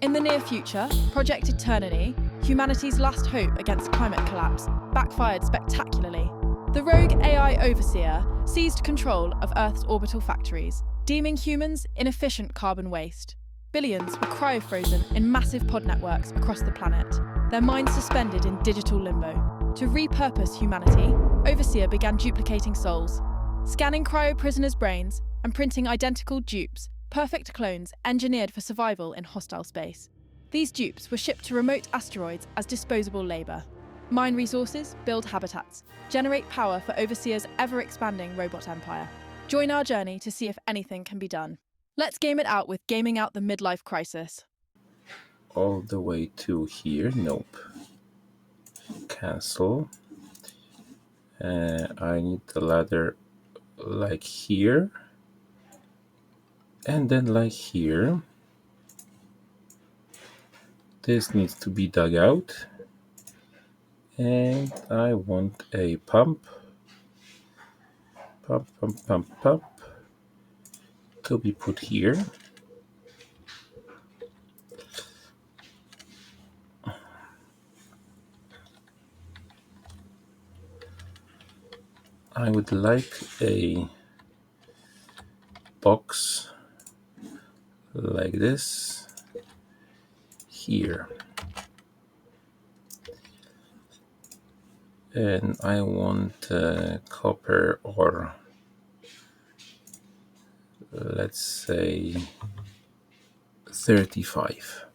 In the near future, Project Eternity, humanity's last hope against climate collapse, backfired spectacularly. The rogue AI overseer seized control of Earth's orbital factories, deeming humans inefficient carbon waste. Billions were cryo-frozen in massive pod networks across the planet, their minds suspended in digital limbo. To repurpose humanity, Overseer began duplicating souls, scanning cryo-prisoners' brains and printing identical dupes, perfect clones engineered for survival in hostile space. These dupes were shipped to remote asteroids as disposable labour. Mine resources, build habitats, generate power for Overseer's ever-expanding robot empire. Join our journey to see if anything can be done. Let's game it out with gaming out the midlife crisis. All the way to here, nope. Cancel. I need the ladder like here. And then like here. This needs to be dug out. And I want a pump. Pump. To be put here. I would like a box like this here. And I want copper or let's say 35.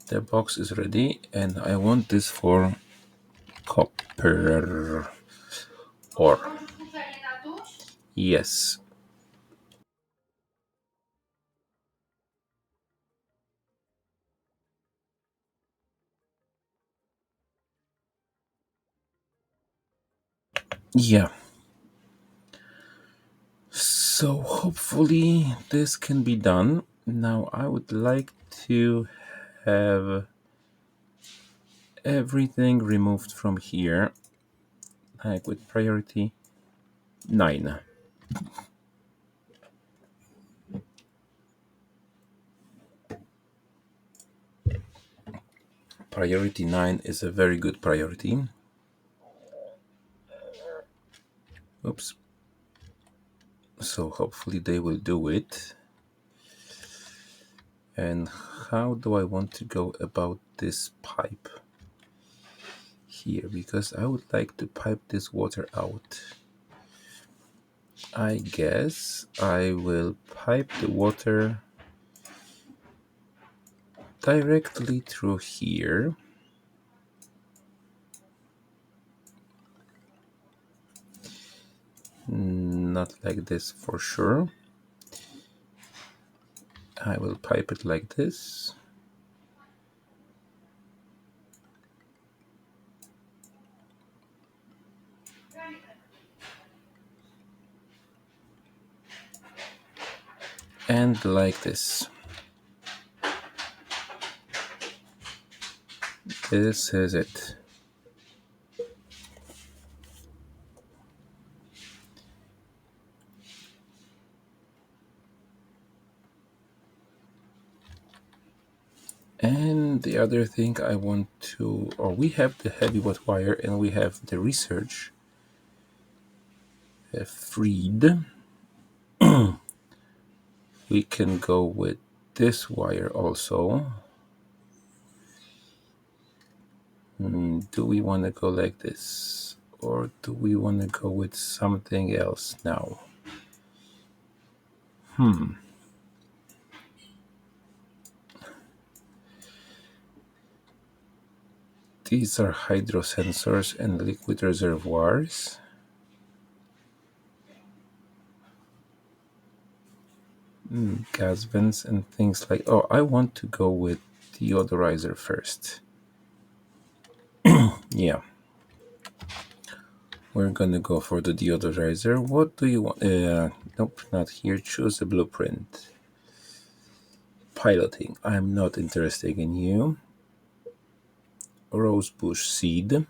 The box is ready and I want this for copper ore. Yes. Yeah. So hopefully this can be done. Now I would like to have everything removed from here, like with priority 9. Priority 9 is a very good priority. Oops. So hopefully they will do it. And how do I want to go about this pipe here? Because I would like to pipe this water out. I guess I will pipe the water directly through here. Not like this for sure. I will pipe it like this. And like this. This is it. And the other thing I want to, or we have the heavy wet wire and we have the research freed. We can go with this wire also. Do we want to go like this? Or do we want to go with something else now? These are hydro sensors and liquid reservoirs. Gas vents and things like, oh, I want to go with deodorizer first. Yeah. We're gonna go for the deodorizer. What do you want? Nope, not here. Choose a blueprint. Piloting. I'm not interested in you. Rosebush seed.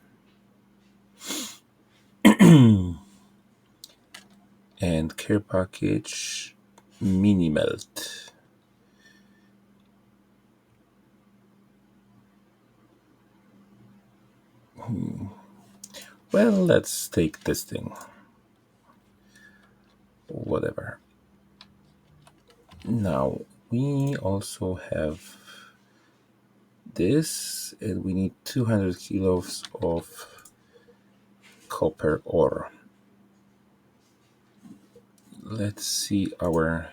And care package mini melt. Well, let's take this thing. Whatever. Now, we also have this, and we need 200 kilos of copper ore. Let's see our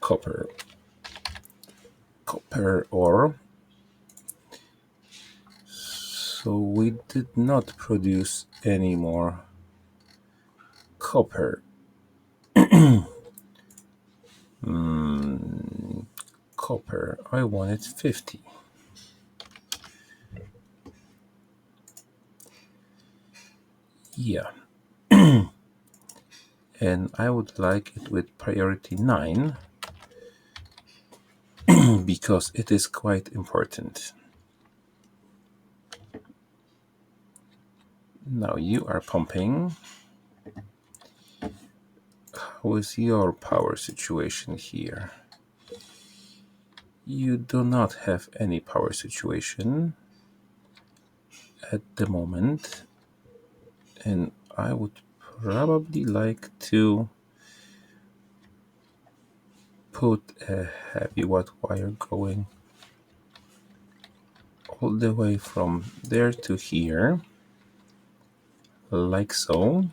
copper ore. So we did not produce any more copper. Copper, I wanted 50. Yeah. And I would like it with priority 9 because it is quite important. Now you are pumping. How is your power situation here? You do not have any power situation at the moment, and I would probably like to put a heavy watt wire going all the way from there to here, like so.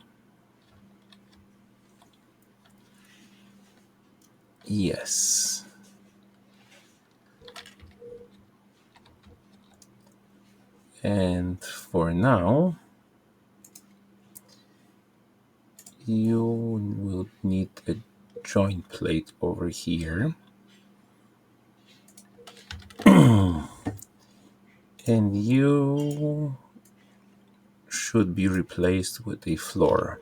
Yes. And for now, you will need a joint plate over here. And you should be replaced with a floor.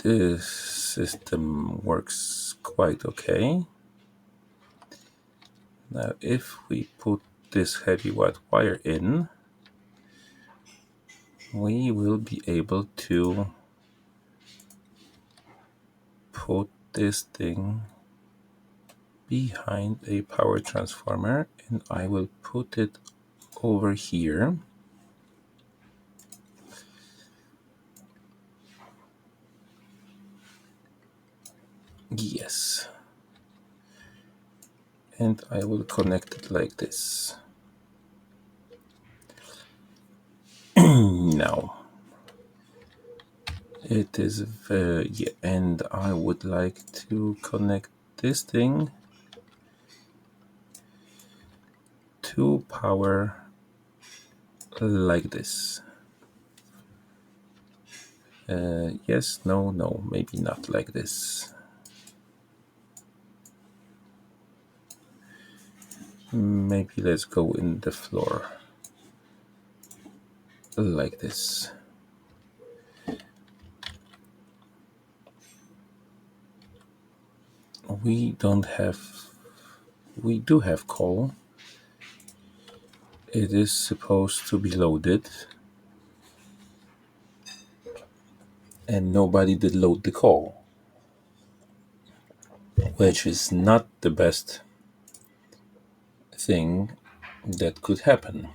This system works quite okay. Now if we put this heavy watt wire in, we will be able to put this thing behind a power transformer, and I will put it over here. Yes. And I will connect it like this. Now it is and I would like to connect this thing to power like this. Yes, no, maybe not like this. Maybe let's go in the floor like this. We do have coal. It is supposed to be loaded, and nobody did load the coal, which is not the best thing that could happen.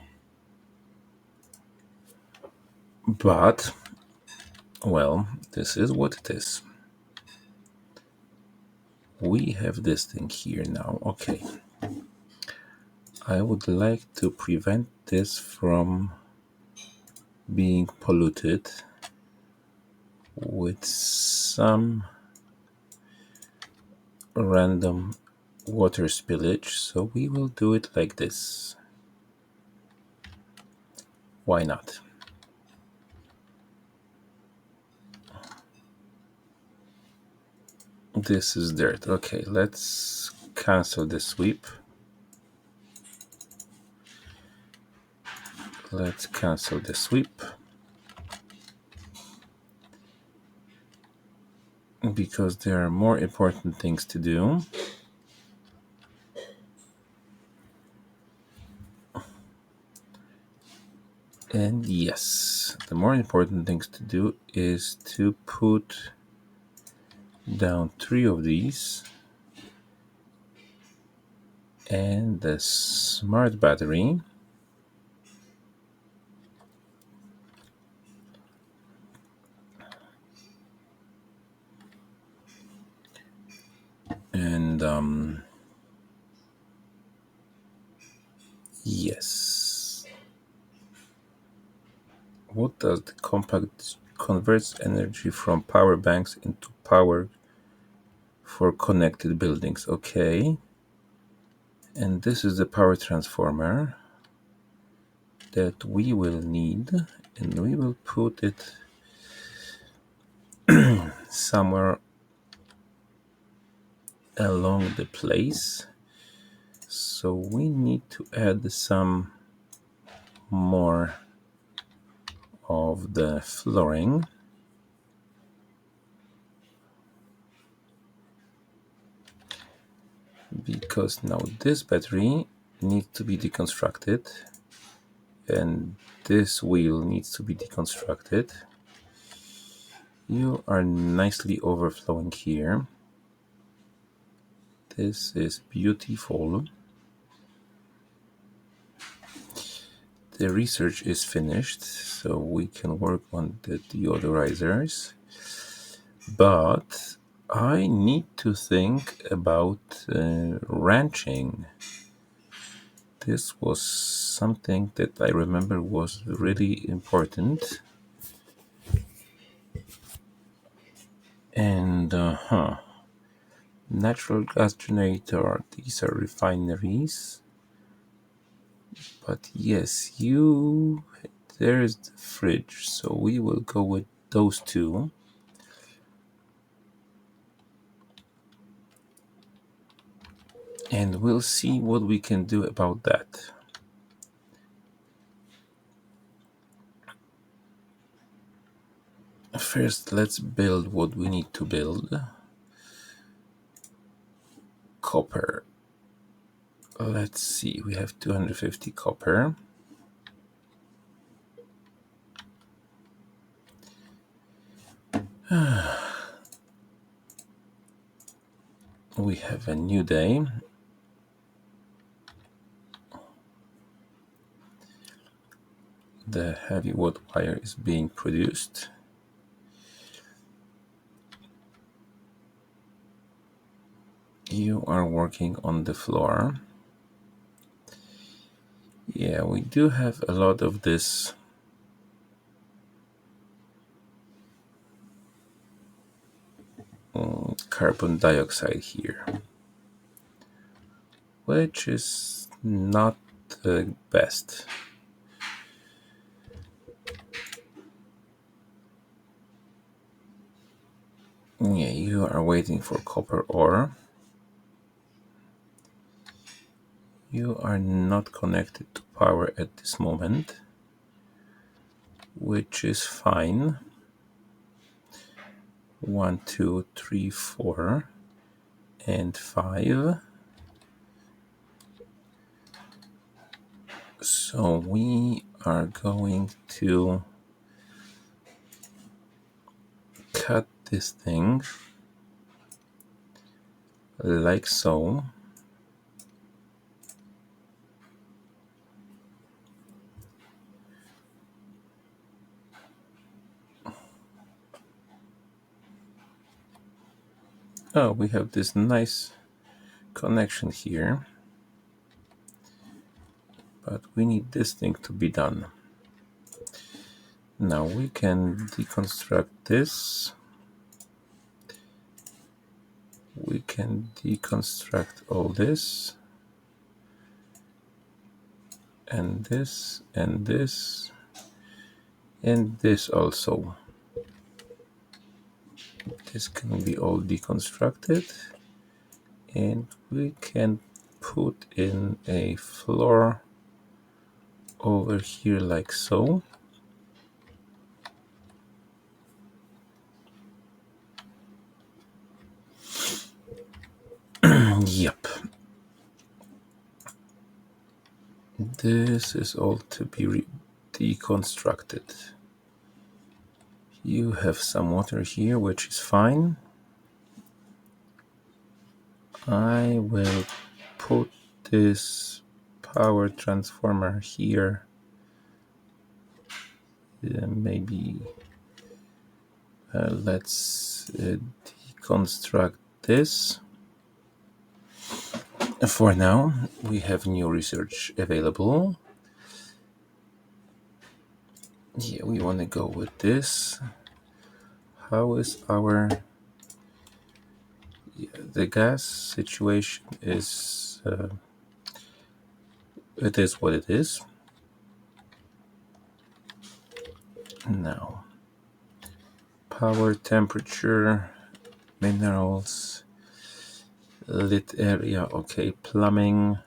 But, well, this is what it is. We have this thing here now. Okay. I would like to prevent this from being polluted with some random water spillage, so we will do it like this. Why not? This is dirt. Okay, let's cancel the sweep. Let's cancel the sweep. Because there are more important things to do. And yes, the more important things to do is to put down 3 of these and the smart battery. And yes, what does the compact converts energy from power banks into power for connected buildings? Okay, and this is the power transformer that we will need, and we will put it somewhere along the place. So we need to add some more of the flooring, because now this battery needs to be deconstructed and this wheel needs to be deconstructed. You are nicely overflowing here. This is beautiful. The research is finished, so we can work on the deodorizers. But I need to think about ranching. This was something that I remember was really important. And natural gas generator, these are refineries. But yes, there is the fridge, so we will go with those 2. And we'll see what we can do about that. First, let's build what we need to build. Copper. Let's see, we have 250 copper. We have a new day. The heavy wood wire is being produced. You are working on the floor. Yeah, we do have a lot of this carbon dioxide here, which is not the best. Yeah, you are waiting for copper ore. You are not connected to power at this moment, which is fine. 1, 2, 3, 4, and 5. So we are going to cut this thing like so. Oh, we have this nice connection here, but we need this thing to be done. Now we can deconstruct this. We can deconstruct all this, and this, and this, and this also. This can be all deconstructed, and we can put in a floor over here like so. Yep. This is all to be deconstructed. You have some water here, which is fine. I will put this power transformer here. Maybe let's deconstruct this. For now, we have new research available. Yeah, we want to go with this. How is our... the gas situation is... it is what it is. Now, power, temperature, minerals, lit area, okay, plumbing,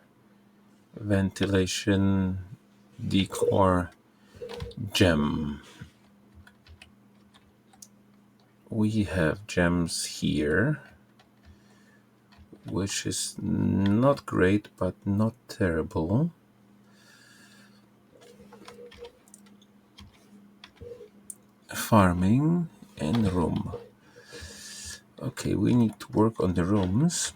ventilation, decor, gem. We have gems here, which is not great, but not terrible. Farming and room. Okay, we need to work on the rooms.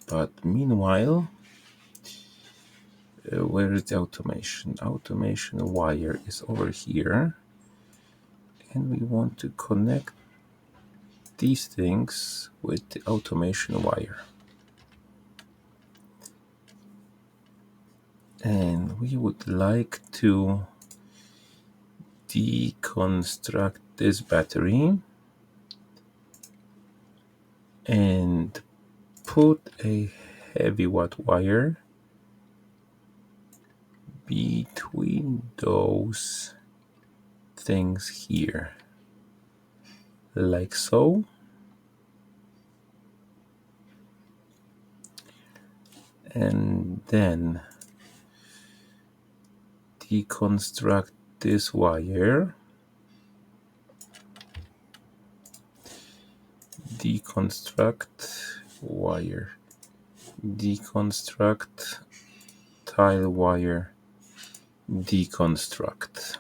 But meanwhile, where is the automation? Automation wire is over here. And we want to connect these things with the automation wire. And we would like to deconstruct this battery and put a heavy watt wire between those things here, like so. And then deconstruct this wire, deconstruct wire, deconstruct tile wire, deconstruct.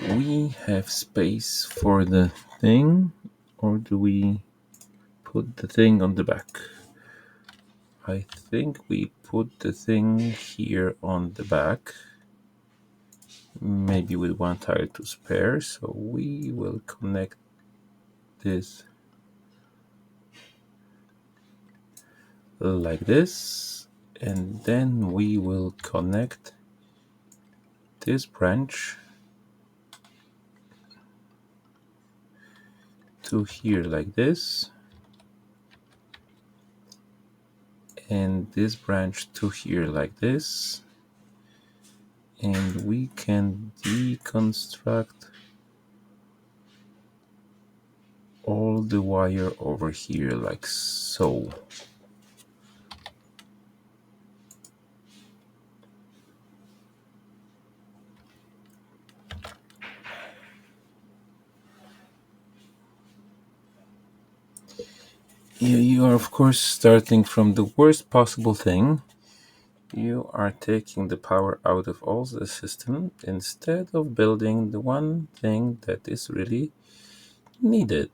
We have space for the thing, or do we put the thing on the back? I think we put the thing here on the back, maybe with one tile to spare, so we will connect this like this, and then we will connect this branch to here like this, and this branch to here like this, and we can deconstruct all the wire over here like so. You are of course starting from the worst possible thing. You are taking the power out of all the system instead of building the one thing that is really needed.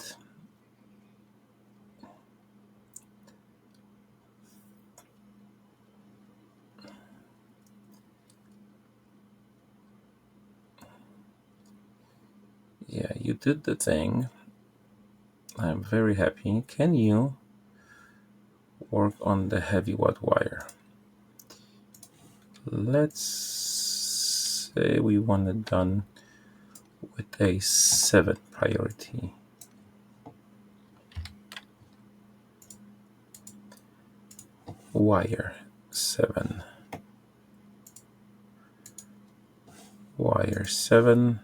Yeah, you did the thing. I'm very happy. Can you work on the heavy watt wire? Let's say we want it done with a 7 priority. Wire 7. Wire 7.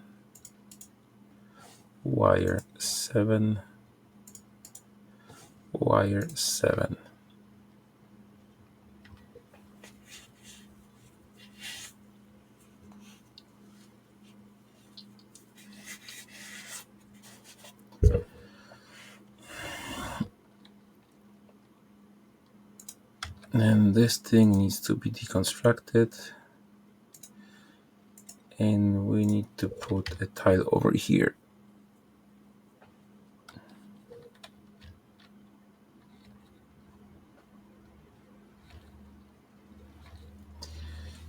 Wire 7. Wire 7. And this thing needs to be deconstructed, and we need to put a tile over here.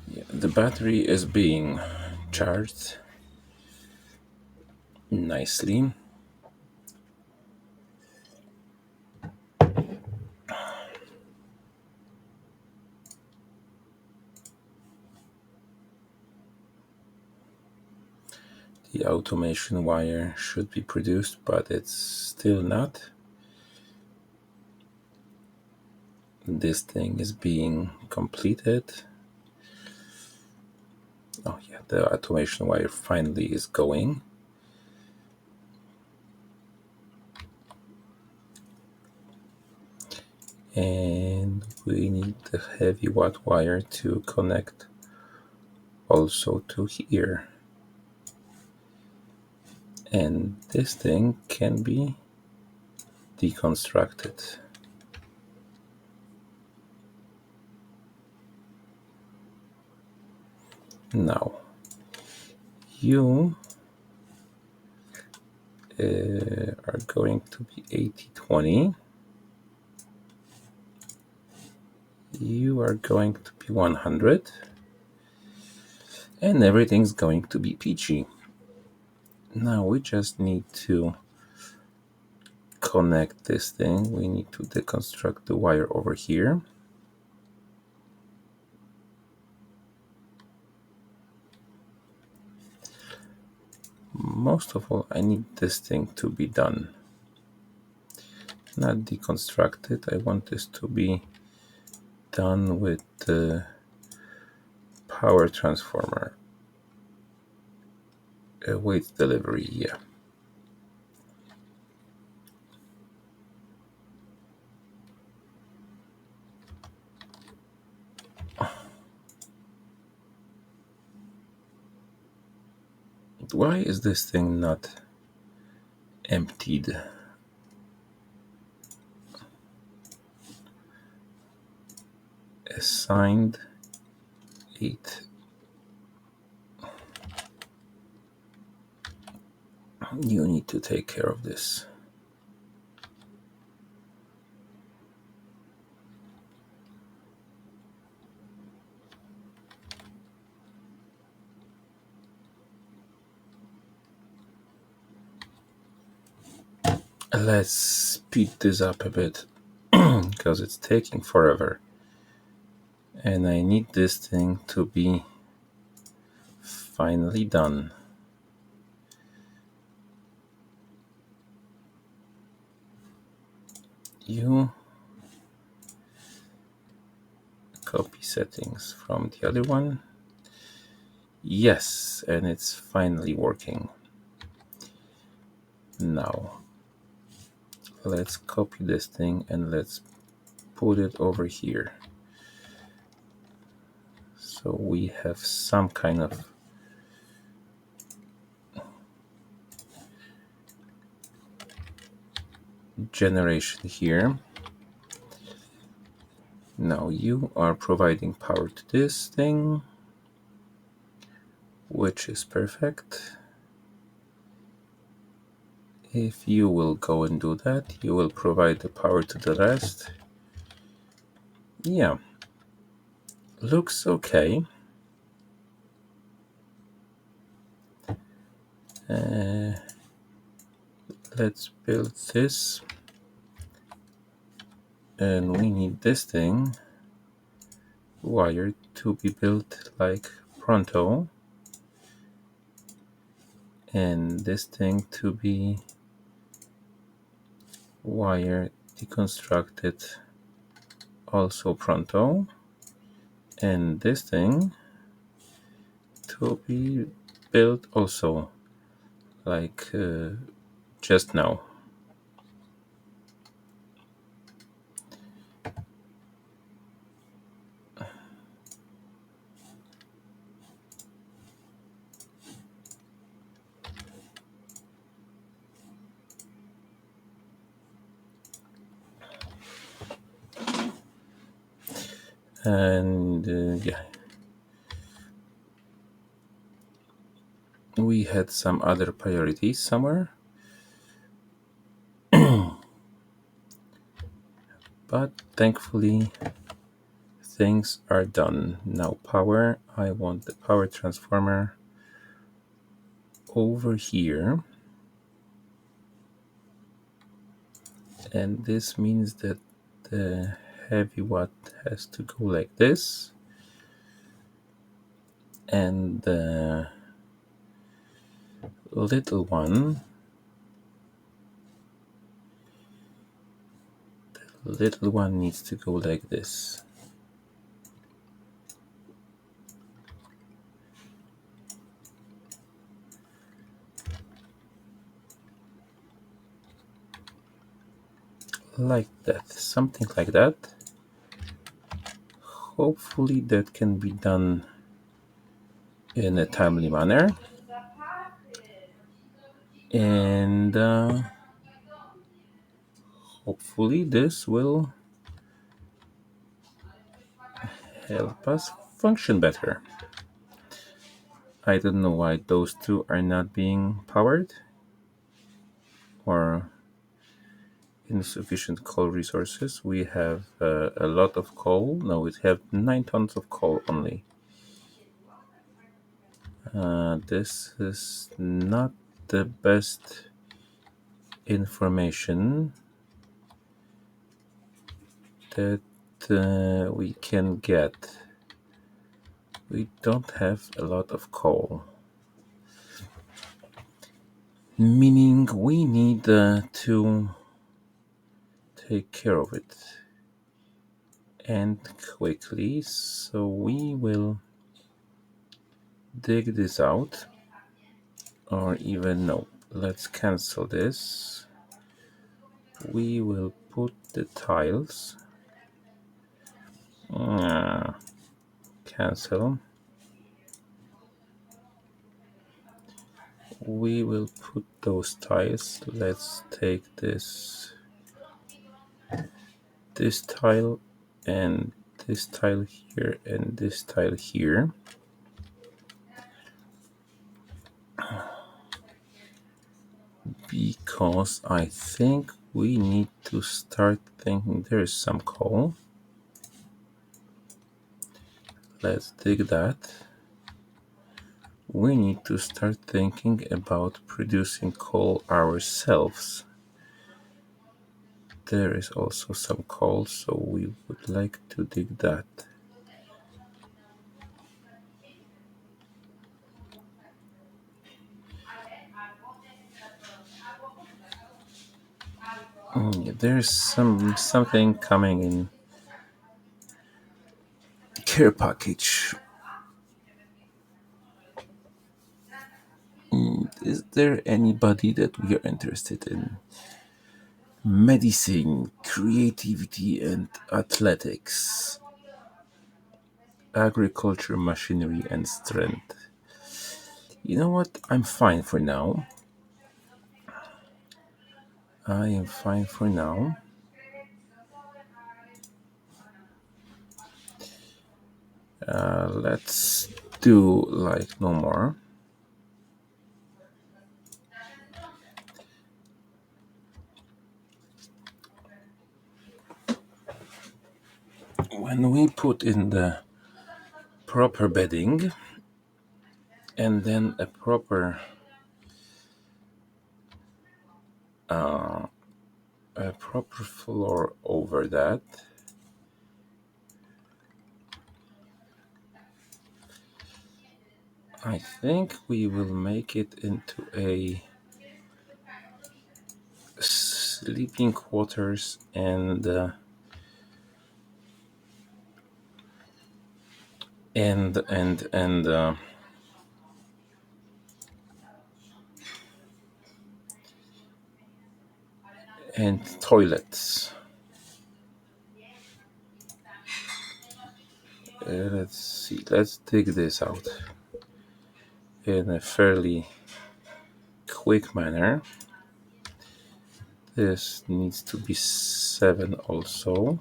Yeah, the battery is being charged nicely. The automation wire should be produced, but it's still not. This thing is being completed. Oh yeah, the automation wire finally is going. And we need the heavy watt wire to connect also to here. And this thing can be deconstructed. Now, you are going to be 80/20. You are going to be 100. And everything's going to be peachy. Now we just need to connect this thing. We need to deconstruct the wire over here. Most of all, I need this thing to be done. Not deconstructed. I want this to be done with the power transformer. Weight delivery, yeah. Why is this thing not emptied? Assigned 8. You need to take care of this. Let's speed this up a bit because it's taking forever. And I need this thing to be finally done. You copy settings from the other one. Yes, and it's finally working. Now, let's copy this thing and let's put it over here. So we have some kind of generation here. Now you are providing power to this thing, which is perfect. If you will go and do that, you will provide the power to the rest. Yeah, looks okay. Let's build this. And we need this thing wired to be built like pronto. And this thing to be wired deconstructed also pronto. And this thing to be built also like just now. And yeah, we had some other priorities somewhere. But thankfully, things are done. Now power, I want the power transformer over here. And this means that the heavy watt has to go like this. And the little one needs to go like this. Like that, something like that. Hopefully that can be done in a timely manner. And hopefully this will help us function better. I don't know why those two are not being powered, or insufficient coal resources. We have a lot of coal. No, we have 9 tons of coal only. This is not the best information that we can get. We don't have a lot of coal, meaning we need to take care of it, and quickly. So we will dig this out, or even no, let's cancel this. We will put the tiles, cancel. We will put those tiles. Let's take this tile and this tile here and this tile here. Because I think we need to start thinking there is some coal. Let's dig that. We need to start thinking about producing coal ourselves. There is also some coal, so we would like to dig that. There's something coming in care package. Is there anybody that we are interested in? Medicine, creativity, and athletics. Agriculture, machinery, and strength. You know what? I'm fine for now. I am fine for now. Let's do like no more. When we put in the proper bedding and then a proper floor over that, I think we will make it into a sleeping quarters and toilets. Let's see. Let's dig this out in a fairly quick manner. This needs to be 7 also.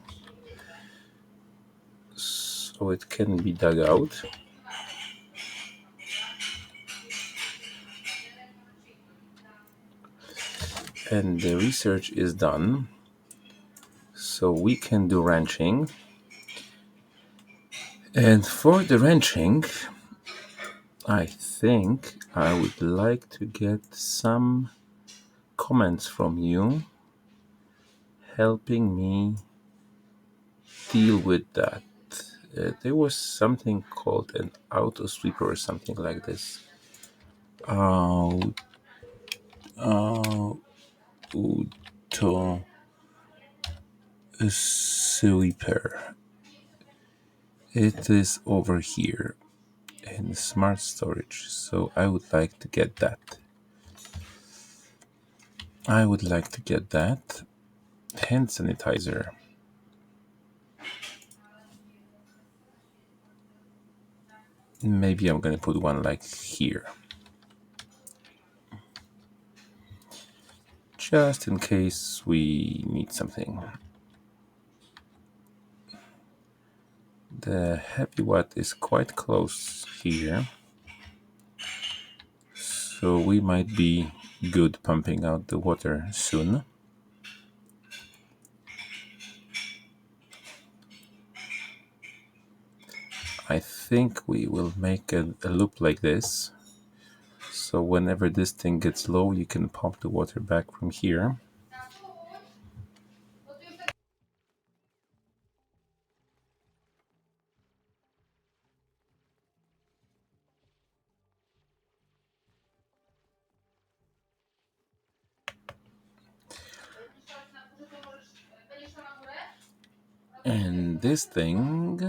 so it can be dug out. And the research is done, so we can do wrenching. And for the wrenching, I think I would like to get some comments from you helping me deal with that. There was something called an auto sweeper or something like this. Auto sweeper. It is over here in smart storage, so I would like to get that. Hand sanitizer. Maybe I'm gonna put one like here, just in case we need something. The happy watt is quite close here, so we might be good pumping out the water soon. I think we will make a loop like this, so whenever this thing gets low, you can pump the water back from here. And this thing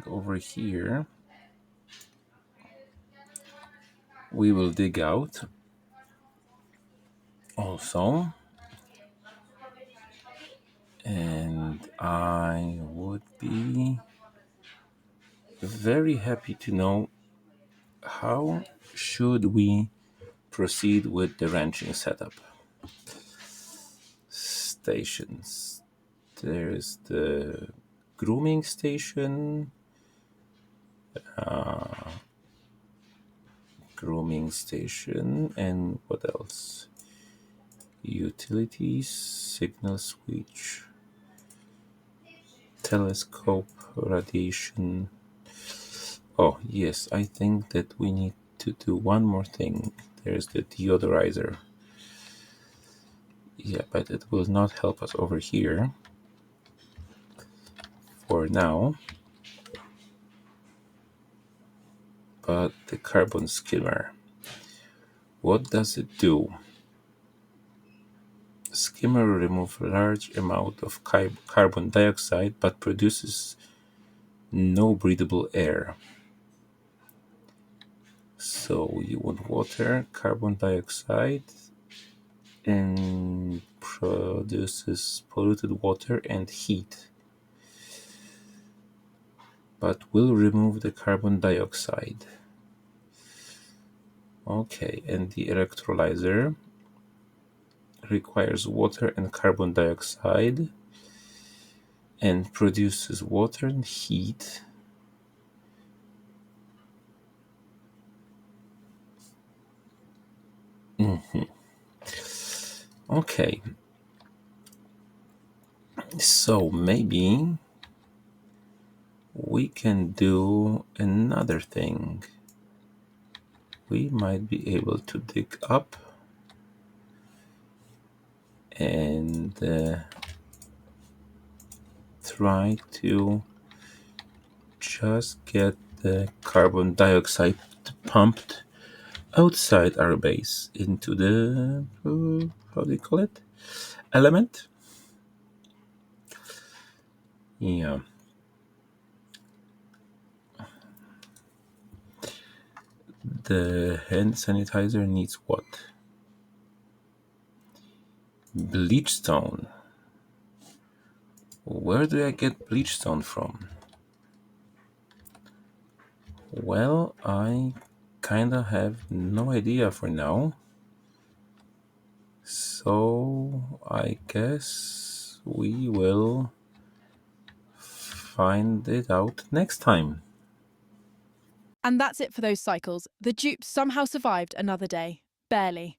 over here, we will dig out also. And I would be very happy to know how should we proceed with the wrenching setup. Stations. There's the grooming station, and what else? Utilities, signal switch, telescope, radiation. Oh yes, I think that we need to do one more thing. There's the deodorizer. Yeah, but it will not help us over here for now. But the carbon skimmer, what does it do? Skimmer removes large amount of carbon dioxide but produces no breathable air. So you want water, carbon dioxide, and produces polluted water and heat, but will remove the carbon dioxide. Okay, and the electrolyzer requires water and carbon dioxide and produces water and heat. Okay, so maybe we can do another thing. We might be able to dig up and try to just get the carbon dioxide pumped outside our base into the how do you call it, element. Yeah, the hand sanitizer needs what? Bleach stone. Where do I get bleach stone from? Well, I kinda have no idea for now. So I guess we will find it out next time. And that's it for those cycles. The Dupes somehow survived another day. Barely.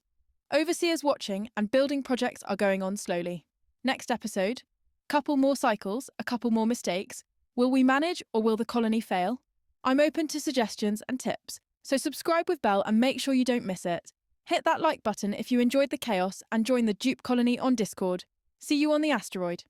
Overseers watching and building projects are going on slowly. Next episode, couple more cycles, a couple more mistakes. Will we manage or will the colony fail? I'm open to suggestions and tips, so subscribe with bell and make sure you don't miss it. Hit that like button if you enjoyed the chaos and join the Dupe colony on Discord. See you on the asteroid.